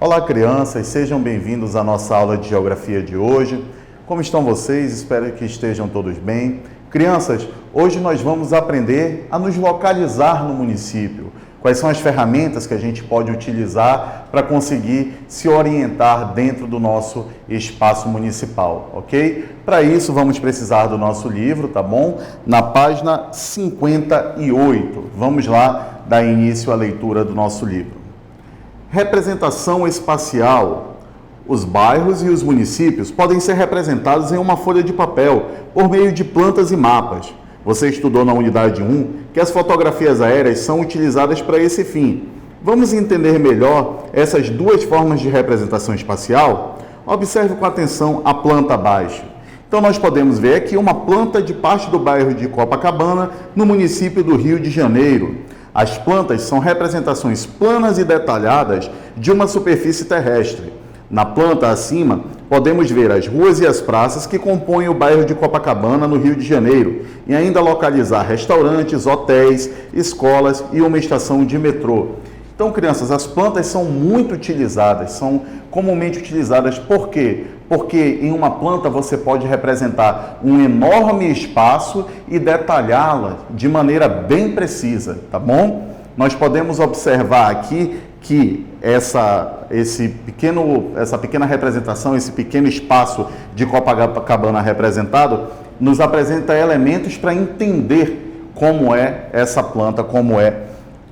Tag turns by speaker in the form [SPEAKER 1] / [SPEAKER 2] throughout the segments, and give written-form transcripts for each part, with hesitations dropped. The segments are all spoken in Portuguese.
[SPEAKER 1] Olá, crianças, sejam bem-vindos à nossa aula de geografia de hoje. Como estão vocês? Espero que estejam todos bem. Crianças, hoje nós vamos aprender a nos localizar no município. Quais são as ferramentas que a gente pode utilizar para conseguir se orientar dentro do nosso espaço municipal, ok? Para isso, vamos precisar do nosso livro, tá bom? Na página 58. Vamos lá dar início à leitura do nosso livro. Representação espacial. Os bairros e os municípios podem ser representados em uma folha de papel por meio de plantas e mapas. Você estudou na unidade 1 que as fotografias aéreas são utilizadas para esse fim. Vamos entender melhor essas duas formas de representação espacial? Observe com atenção a planta abaixo. Então nós podemos ver aqui uma planta de parte do bairro de Copacabana, no município do Rio de Janeiro. As plantas são representações planas e detalhadas de uma superfície terrestre. Na planta acima, podemos ver as ruas e as praças que compõem o bairro de Copacabana, no Rio de Janeiro, e ainda localizar restaurantes, hotéis, escolas e uma estação de metrô. Então, crianças, as plantas são muito utilizadas, são comumente utilizadas. Por quê? Porque em uma planta você pode representar um enorme espaço e detalhá-la de maneira bem precisa, tá bom? Nós podemos observar aqui que essa pequena representação, esse pequeno espaço de Copacabana representado, nos apresenta elementos para entender como é essa planta, como é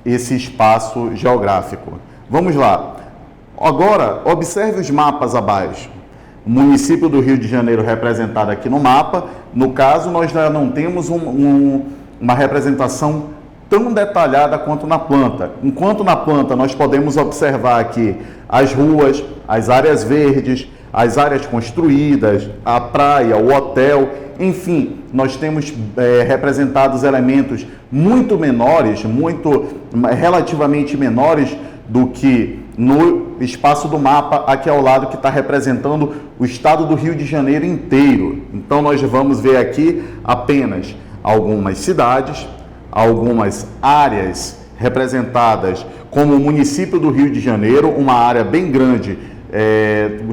[SPEAKER 1] esse espaço geográfico. Vamos lá. Agora, observe os mapas abaixo. O município do Rio de Janeiro representado aqui no mapa. No caso, nós já não temos uma representação tão detalhada quanto na planta. Enquanto na planta nós podemos observar aqui as ruas, as áreas verdes, as áreas construídas, a praia, o hotel, enfim, nós temos representados elementos muito menores, relativamente menores do que no espaço do mapa aqui ao lado, que está representando o estado do Rio de Janeiro inteiro. Então nós vamos ver aqui apenas algumas cidades, algumas áreas representadas como o município do Rio de Janeiro, uma área bem grande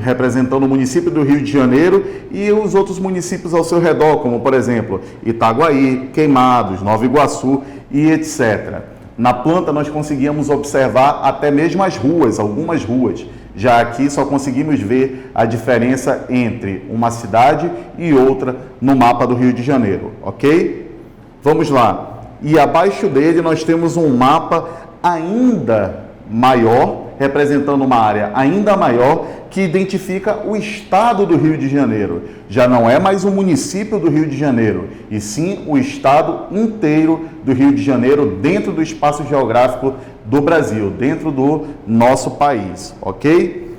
[SPEAKER 1] representando o município do Rio de Janeiro e os outros municípios ao seu redor, como por exemplo Itaguaí, Queimados, Nova Iguaçu e etc. Na planta nós conseguíamos observar até mesmo as ruas, algumas ruas. Já aqui só conseguimos ver a diferença entre uma cidade e outra no mapa do Rio de Janeiro, ok? Vamos lá. E abaixo dele nós temos um mapa ainda maior, representando uma área ainda maior, que identifica o estado do Rio de Janeiro. Já não é mais o município do Rio de Janeiro, e sim o estado inteiro do Rio de Janeiro, dentro do espaço geográfico do Brasil, dentro do nosso país, ok?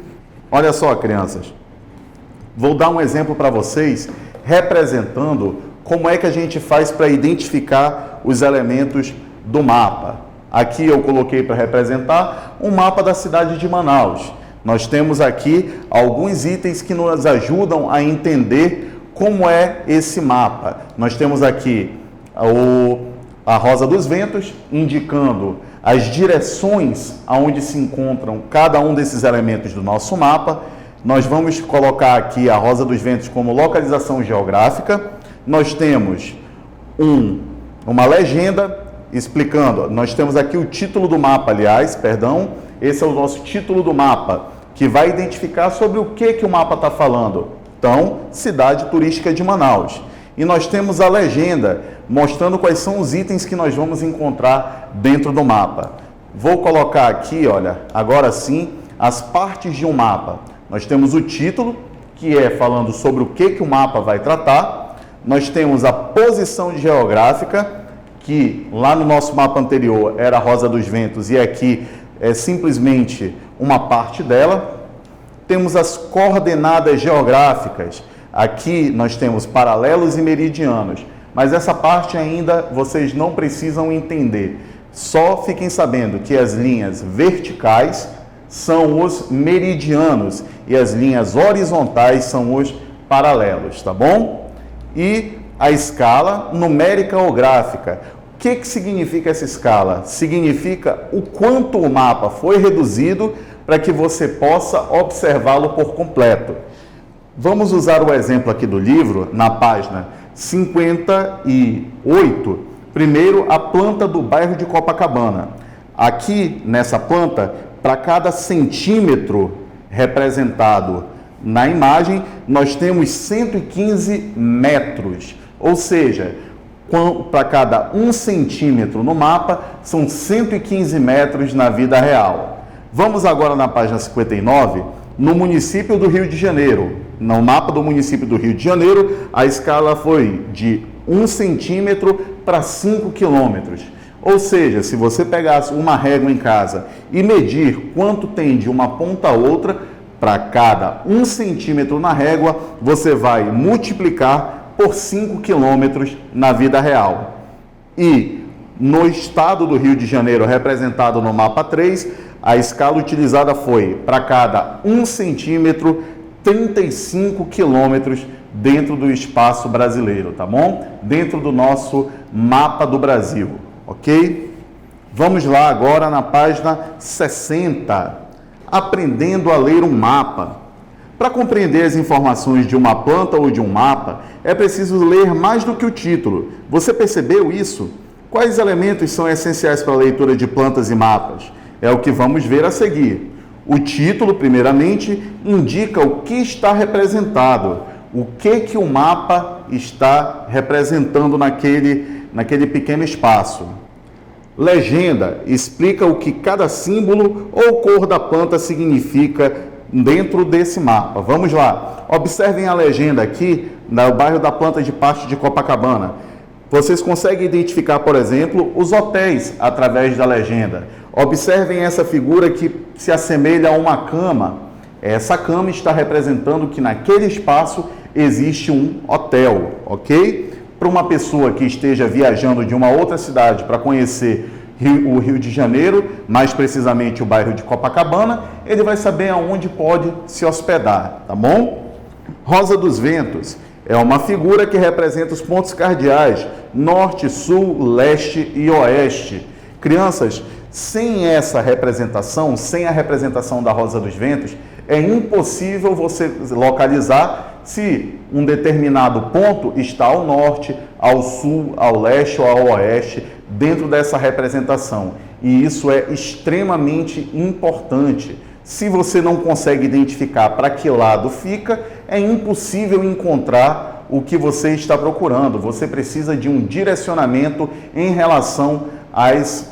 [SPEAKER 1] Olha só, crianças, vou dar um exemplo para vocês, representando como é que a gente faz para identificar os elementos do mapa. Aqui eu coloquei para representar um mapa da cidade de Manaus. Nós temos aqui alguns itens que nos ajudam a entender como é esse mapa. Nós temos aqui a Rosa dos Ventos, indicando as direções aonde se encontram cada um desses elementos do nosso mapa. Nós vamos colocar aqui a Rosa dos Ventos como localização geográfica. Nós temos uma legenda explicando, nós temos aqui o título do mapa, esse é o nosso título do mapa, que vai identificar sobre o que o mapa está falando. Então, cidade turística de Manaus. E nós temos a legenda, mostrando quais são os itens que nós vamos encontrar dentro do mapa. Vou colocar aqui, olha, agora sim, as partes de um mapa. Nós temos o título, que é falando sobre o que o mapa vai tratar. Nós temos a posição geográfica, que lá no nosso mapa anterior era a Rosa dos Ventos e aqui é simplesmente uma parte dela. Temos as coordenadas geográficas. Aqui nós temos paralelos e meridianos, mas essa parte ainda vocês não precisam entender. Só fiquem sabendo que as linhas verticais são os meridianos e as linhas horizontais são os paralelos, tá bom? E a escala numérica ou gráfica. que significa essa escala? Significa o quanto o mapa foi reduzido para que você possa observá-lo por completo. Vamos usar o exemplo aqui do livro, na página 58, primeiro a planta do bairro de Copacabana. Aqui, nessa planta, para cada centímetro representado na imagem, nós temos 115 metros, ou seja, para cada 1 centímetro no mapa, são 115 metros na vida real. Vamos agora na página 59, no município do Rio de Janeiro. No mapa do município do Rio de Janeiro, a escala foi de 1 centímetro para 5 quilômetros. Ou seja, se você pegasse uma régua em casa e medir quanto tem de uma ponta a outra, para cada 1 centímetro na régua, você vai multiplicar por 5 quilômetros na vida real. E no estado do Rio de Janeiro, representado no mapa 3, a escala utilizada foi, para cada 1 centímetro, 35 quilômetros dentro do espaço brasileiro, tá bom? Dentro do nosso mapa do Brasil, ok? Vamos lá agora na página 60, aprendendo a ler um mapa. Para compreender as informações de uma planta ou de um mapa, é preciso ler mais do que o título. Você percebeu isso? Quais elementos são essenciais para a leitura de plantas e mapas? É o que vamos ver a seguir. O título, primeiramente, indica o que está representado, o que o mapa está representando naquele pequeno espaço. Legenda explica o que cada símbolo ou cor da planta significa dentro desse mapa. Vamos lá. Observem a legenda aqui no bairro da Planta de Pasto de Copacabana. Vocês conseguem identificar, por exemplo, os hotéis através da legenda. Observem essa figura que se assemelha a uma cama. Essa cama está representando que naquele espaço existe um hotel, ok? Para uma pessoa que esteja viajando de uma outra cidade para conhecer o Rio de Janeiro, mais precisamente o bairro de Copacabana, ele vai saber aonde pode se hospedar, tá bom? Rosa dos Ventos é uma figura que representa os pontos cardeais, norte, sul, leste e oeste. Crianças, sem essa representação, sem a representação da Rosa dos Ventos, é impossível você localizar se um determinado ponto está ao norte, ao sul, ao leste ou ao oeste, dentro dessa representação. E isso é extremamente importante. Se você não consegue identificar para que lado fica, é impossível encontrar o que você está procurando. Você precisa de um direcionamento em relação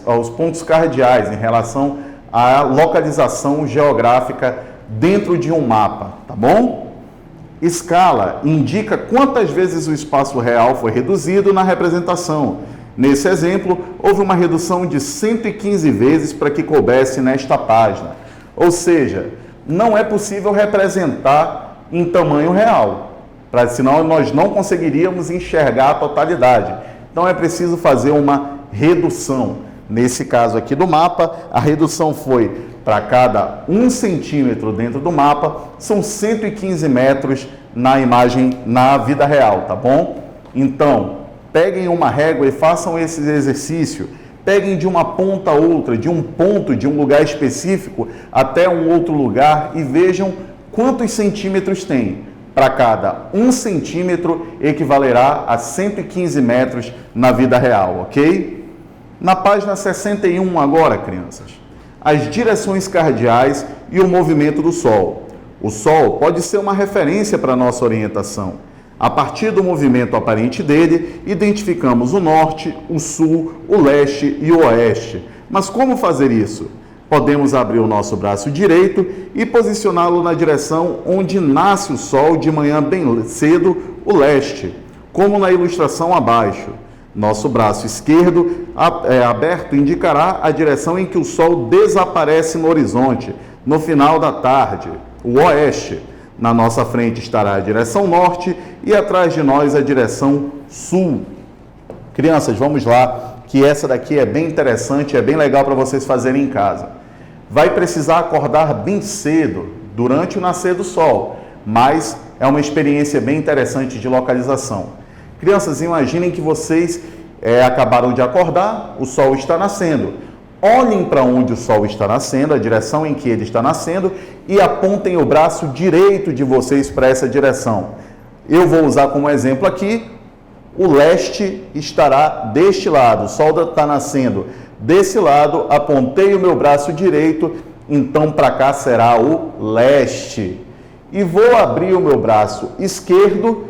[SPEAKER 1] aos pontos cardeais, em relação à localização geográfica dentro de um mapa, tá bom? Escala indica quantas vezes o espaço real foi reduzido na representação. Nesse exemplo, houve uma redução de 115 vezes para que coubesse nesta página. Ou seja, não é possível representar em tamanho real, senão nós não conseguiríamos enxergar a totalidade. Então é preciso fazer uma redução. Nesse caso aqui do mapa, a redução foi para cada 1 centímetro dentro do mapa, são 115 metros na imagem, na vida real, tá bom? Então, peguem uma régua e façam esse exercício. Peguem de uma ponta a outra, de um ponto, de um lugar específico até um outro lugar e vejam quantos centímetros tem. Para cada 1 centímetro equivalerá a 115 metros na vida real, ok? Na página 61 agora, crianças, as direções cardeais e o movimento do Sol. O Sol pode ser uma referência para a nossa orientação. A partir do movimento aparente dele, identificamos o norte, o sul, o leste e o oeste. Mas como fazer isso? Podemos abrir o nosso braço direito e posicioná-lo na direção onde nasce o sol de manhã bem cedo, o leste, como na ilustração abaixo. Nosso braço esquerdo aberto indicará a direção em que o sol desaparece no horizonte, no final da tarde, o oeste. Na nossa frente estará a direção norte e atrás de nós a direção sul. Crianças, vamos lá, que essa daqui é bem interessante, é bem legal para vocês fazerem em casa. Vai precisar acordar bem cedo, durante o nascer do sol, mas é uma experiência bem interessante de localização. Crianças, imaginem que vocês acabaram de acordar, o sol está nascendo. Olhem para onde o sol está nascendo, a direção em que ele está nascendo, e apontem o braço direito de vocês para essa direção. Eu vou usar como exemplo aqui, o leste estará deste lado, o sol está nascendo desse lado, apontei o meu braço direito, então para cá será o leste. E vou abrir o meu braço esquerdo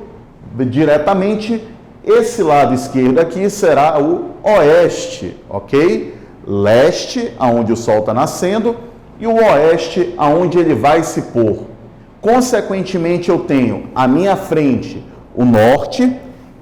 [SPEAKER 1] diretamente, esse lado esquerdo aqui será o oeste, ok? Leste, aonde o sol está nascendo, e o oeste, aonde ele vai se pôr. Consequentemente, eu tenho à minha frente o norte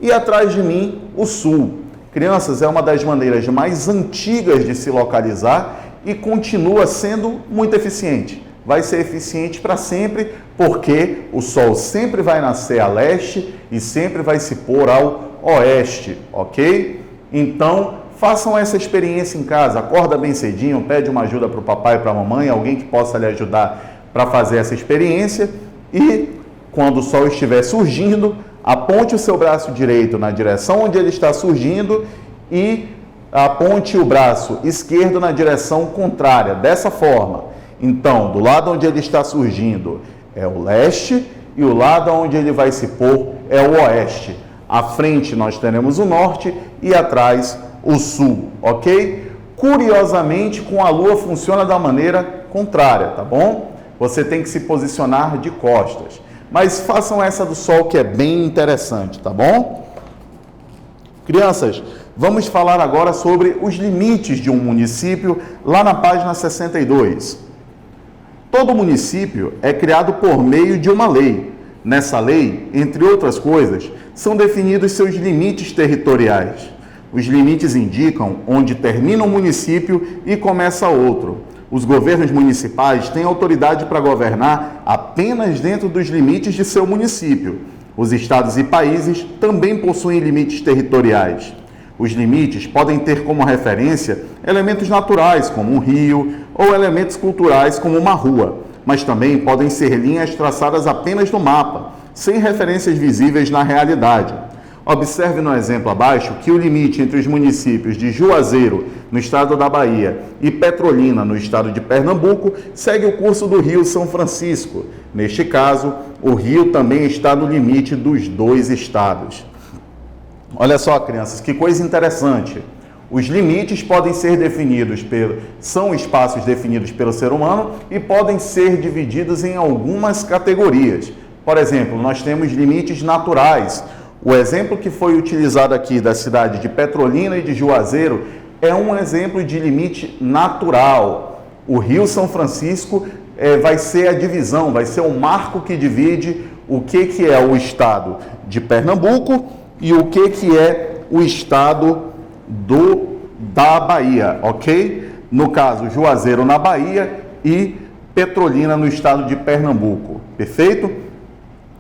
[SPEAKER 1] e atrás de mim o sul. Crianças, é uma das maneiras mais antigas de se localizar e continua sendo muito eficiente. Vai ser eficiente para sempre, porque o sol sempre vai nascer a leste e sempre vai se pôr ao oeste, ok? Então, façam essa experiência em casa, acorda bem cedinho, pede uma ajuda para o papai e para a mamãe, alguém que possa lhe ajudar para fazer essa experiência, e quando o sol estiver surgindo, aponte o seu braço direito na direção onde ele está surgindo e aponte o braço esquerdo na direção contrária, dessa forma. Então, do lado onde ele está surgindo é o leste e o lado onde ele vai se pôr é o oeste. À frente nós teremos o norte e atrás o sul, ok? Curiosamente, com a lua funciona da maneira contrária, tá bom? Você tem que se posicionar de costas. Mas façam essa do sol que é bem interessante, tá bom? Crianças, vamos falar agora sobre os limites de um município, lá na página 62. Todo município é criado por meio de uma lei. Nessa lei, entre outras coisas, são definidos seus limites territoriais. Os limites indicam onde termina um município e começa outro. Os governos municipais têm autoridade para governar apenas dentro dos limites de seu município. Os estados e países também possuem limites territoriais. Os limites podem ter como referência elementos naturais, como um rio, ou elementos culturais, como uma rua, mas também podem ser linhas traçadas apenas no mapa, sem referências visíveis na realidade. Observe no exemplo abaixo que o limite entre os municípios de Juazeiro, no estado da Bahia, e Petrolina, no estado de Pernambuco, segue o curso do rio São Francisco. Neste caso, o rio também está no limite dos dois estados. Olha só, crianças, que coisa interessante. Os limites podem ser definidos são espaços definidos pelo ser humano e podem ser divididos em algumas categorias. Por exemplo, nós temos limites naturais. O exemplo que foi utilizado aqui da cidade de Petrolina e de Juazeiro é um exemplo de limite natural. O Rio São Francisco vai ser a divisão, vai ser o marco que divide o que é o estado de Pernambuco e o que é o estado da Bahia, ok? No caso, Juazeiro na Bahia e Petrolina no estado de Pernambuco, perfeito?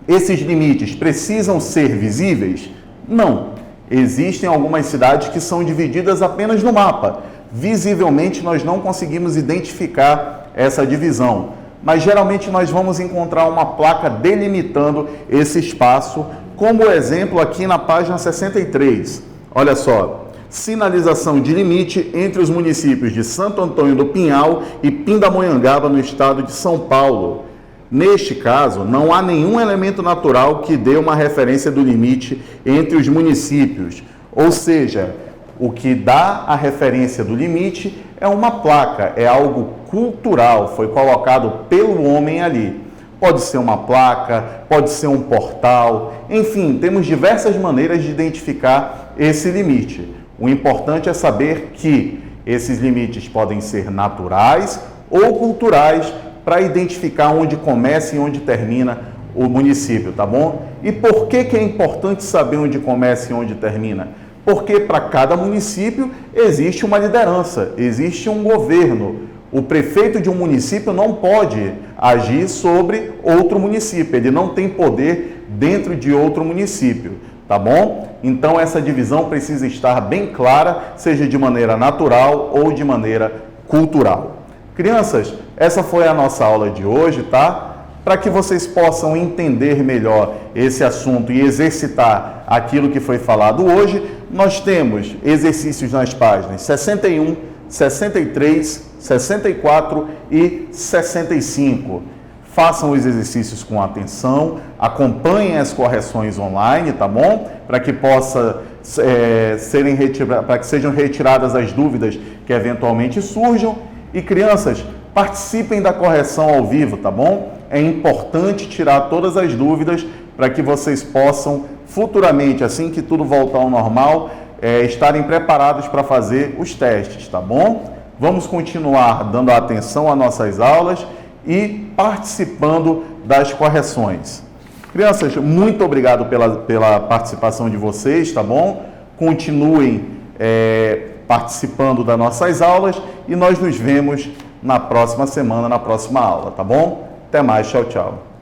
[SPEAKER 1] Esses limites precisam ser visíveis? Não. Existem algumas cidades que são divididas apenas no mapa. Visivelmente, nós não conseguimos identificar essa divisão. Mas, geralmente, nós vamos encontrar uma placa delimitando esse espaço, como exemplo aqui na página 63. Olha só. Sinalização de limite entre os municípios de Santo Antônio do Pinhal e Pindamonhangaba, no estado de São Paulo. Neste caso, não há nenhum elemento natural que dê uma referência do limite entre os municípios. Ou seja, o que dá a referência do limite é uma placa, é algo cultural, foi colocado pelo homem ali. Pode ser uma placa, pode ser um portal, enfim, temos diversas maneiras de identificar esse limite. O importante é saber que esses limites podem ser naturais ou culturais, para identificar onde começa e onde termina o município, tá bom? E por que é importante saber onde começa e onde termina? Porque para cada município existe uma liderança, existe um governo. O prefeito de um município não pode agir sobre outro município, ele não tem poder dentro de outro município, tá bom? Então essa divisão precisa estar bem clara, seja de maneira natural ou de maneira cultural. Crianças, essa foi a nossa aula de hoje, tá? Para que vocês possam entender melhor esse assunto e exercitar aquilo que foi falado hoje, nós temos exercícios nas páginas 61, 63, 64 e 65. Façam os exercícios com atenção, acompanhem as correções online, tá bom? Para que sejam retiradas as dúvidas que eventualmente surjam. E crianças, participem da correção ao vivo, tá bom? É importante tirar todas as dúvidas para que vocês possam futuramente, assim que tudo voltar ao normal, estarem preparados para fazer os testes, tá bom? Vamos continuar dando atenção às nossas aulas e participando das correções. Crianças, muito obrigado pela participação de vocês, tá bom? Continuem participando das nossas aulas e nós nos vemos na próxima semana, na próxima aula, tá bom? Até mais, tchau, tchau.